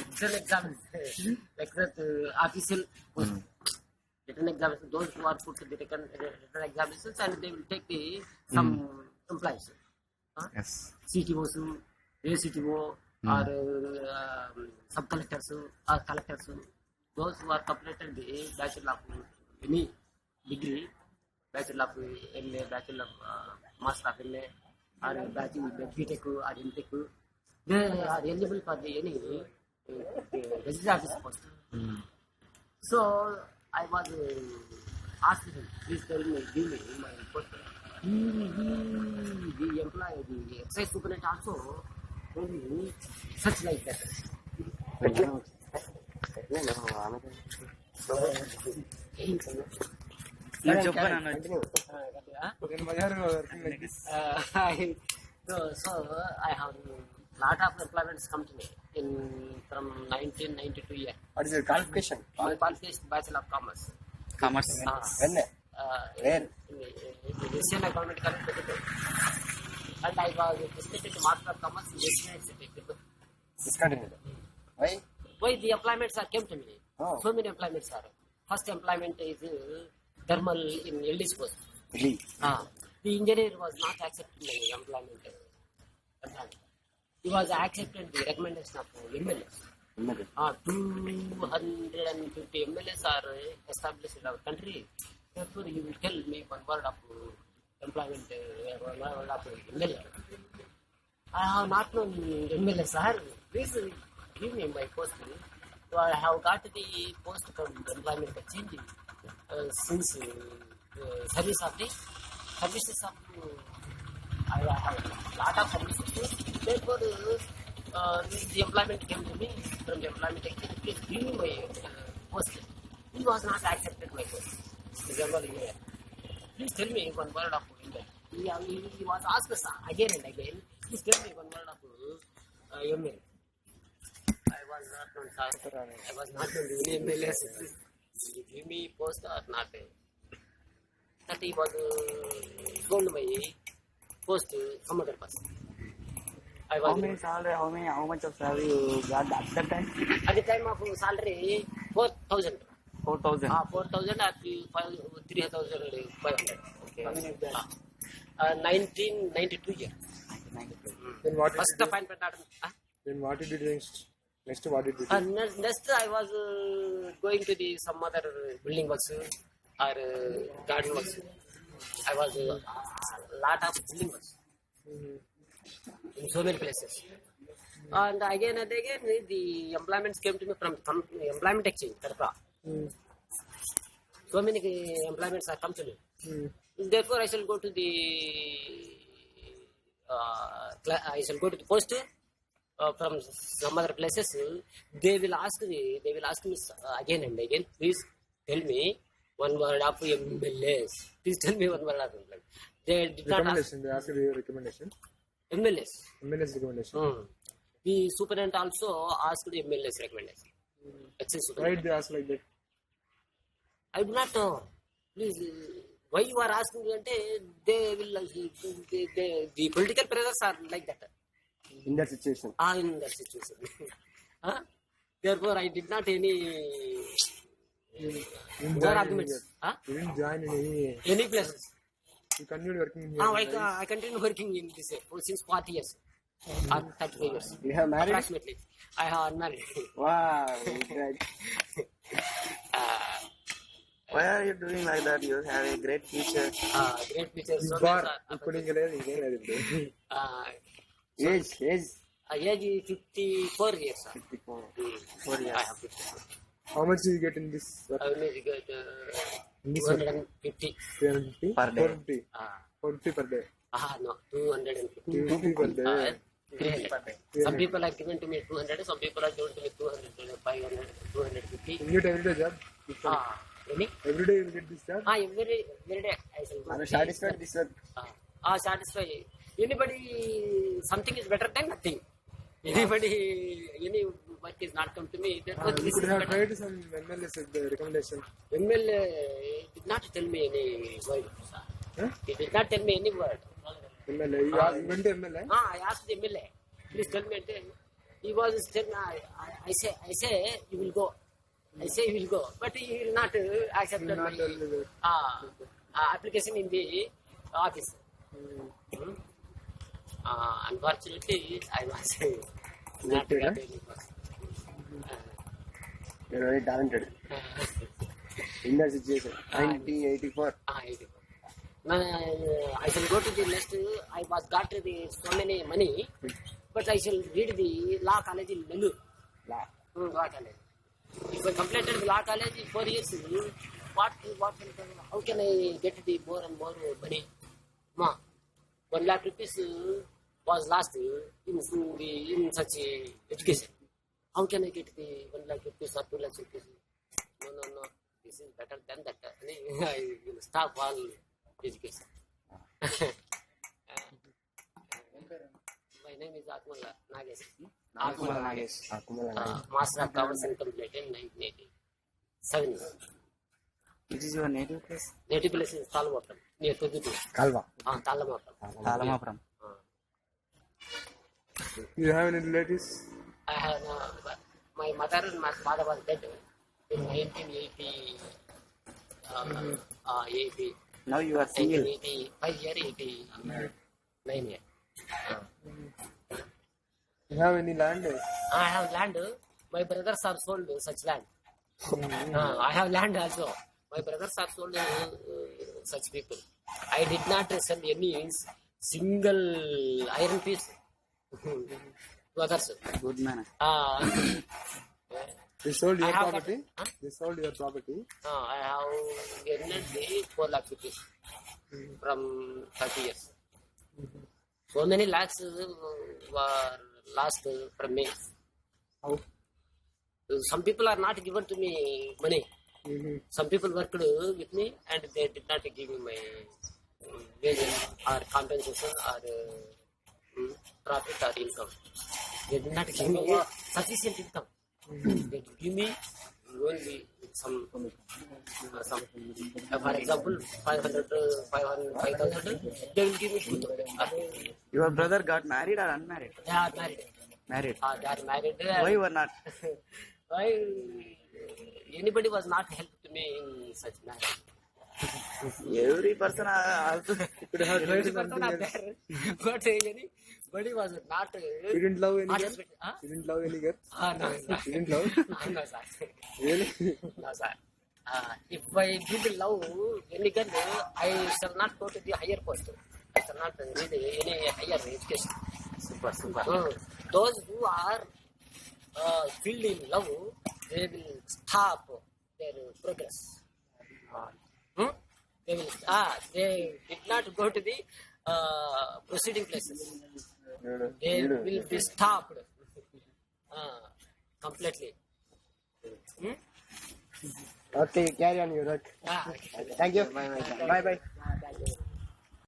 external exams, like that official post. Written examinations, those who are put to the written examinations, and they will take some employees. Yes. CTOs, ACTO, or sub-collectors, or collectors. Those who are completed the Bachelor of any degree, Bachelor of LA, Bachelor of Master of LA, or Bachelor of BTech or MTech, they are eligible for the any registrar office post. So I was asked him, please tell me, give me my post. The employee, the exercise superintendent also told me such like that. So I have lot of employments come to me from 1992 year. What is your qualification? My qualification Bachelor of Commerce. Commerce. When? Where? Asian Government College, and I was disputed to Master of Commerce in Asian City. Discontinued. Why? Why the employments are came to me? Oh. So many employments are. First employment is thermal in LD's post. Really? The engineer was not accepting my employment. He was accepted the recommendation of MLAs. 250 MLAs are established in our country. Therefore, you will tell me one word of employment, one word of MLA. I have not known MLA, sir. Please give me my post. So I have got the post from employment exchange since services of I have a lot of services. Therefore, the employment came to me from the employment exchange. Please give me my post. He was not accepted my post. Please tell me one word of India. He was asked again and again. Please tell me one word of ML. I was not known, sir. I was not known any MLS. Give me post or not. That he was told my post some other person. I was How many salary? How much of salary you got at that time? at the time of salary 4,000. 4,000. 4,000 or 3,500. Okay. 1992 year. Then what did First you do? appointment. Then what did you do next? Next, what did you do? Next, I was going to the some other building works or garden works. I was lot of building works in so many places. And again the employments came to me from employment exchange. So many employments have come to me. Therefore, I shall go to the post from some other places. They will ask me again and again. Please tell me one word of MLAs. Please tell me one word of MLAs. They did not ask Recommendation. They asked you recommendation. MLAs. MLS recommendation. The superintendent also asked the MLAs recommendation. Why did they ask like that? I do not know. Please, why you are asking me? They will. The political pressures are like that. In that situation. In that situation. Therefore, I did not any more arguments. You didn't join in Any places. You continued working here. I continue working in this since 40 years. Or 35 years. You have married? Approximately. I have unmarried. Wow. Great. Why are you doing like that? You have a great future. Great pictures. This So bar, many you putting it in. age Age. Age is 54 years. 54. 4 years. I have 54. How much do you get in this work? I only get In this work? 250. 350? Per day. 450. 450 per day. No, 250. 250 per day. 300. Some people have given to me 200, some people have given to me 200, 500, 250. You get everyday job? Any? Every day you will get this job? Every day I shall go. Are you satisfied with this work? Satisfied. Anybody, something is better than nothing. Anybody, any work is not come to me. Therefore, You this could is have better. tried some MLS recommendation. MLA did not tell me any word. Huh? He did not tell me any word. MLA. You went to MLA? I asked the MLA. please tell me. And he was still, I say, you will go. I say, you will go. But he will not accept my application in the office. Unfortunately, I was not Rejected, got any work. You're very talented. In that situation, 1984. I shall go to the next. I was got the so many money, but I shall read the law college in Nellore. La. Law college. If I completed the law college in 4 years, how can I get the more and more money? Ma, 1 lakh rupees was lost in such education. How can I get the 1 lakh rupees or 2 lakhs rupees? No. This is better than that. I will stop all education. My name is Akmala Nagesh. Akumala Nagesh. Master of Commerce and Complete in 1987. Which is your native place? Native place is Talamapuram, near Tudutu. Kalva. Talamapuram. You have any relatives? I have my mother and my father was dead in 1980. 80. Now you are single. 85 year, 89 year. You have any land? I have land. My brothers have sold such land. I have land also. My brothers have sold such people. I did not sell any single iron piece to others. Good man. They sold your I have property? got- They sold your property? I have earned the 4 lakh rupees from 30 years. So many lakhs were lost from me. How? Some people are not given to me money. Some people worked with me and they did not give me my wages or compensation or profit or income. They did not give me sufficient income. They give me only some for example 500, 5,000, they will give me 2,000. Your brother got married or unmarried? They are married. Married. They are married. Why you were not? Why anybody was not helped to me in such marriage? Every person also could have tried Every person something are else. there, but anybody was not. You didn't love any not girl? expected. Huh? You didn't love any girl? No, sir. You didn't love? No, sir. Really? No, sir. If I did love any girl, I shall not go to the higher post. I shall not read any higher education. Super. Those who are filled in love, they will stop their progress. They did not go to the proceeding places. They will be stopped completely. Okay, carry on your work. Ah. Thank you. Bye bye.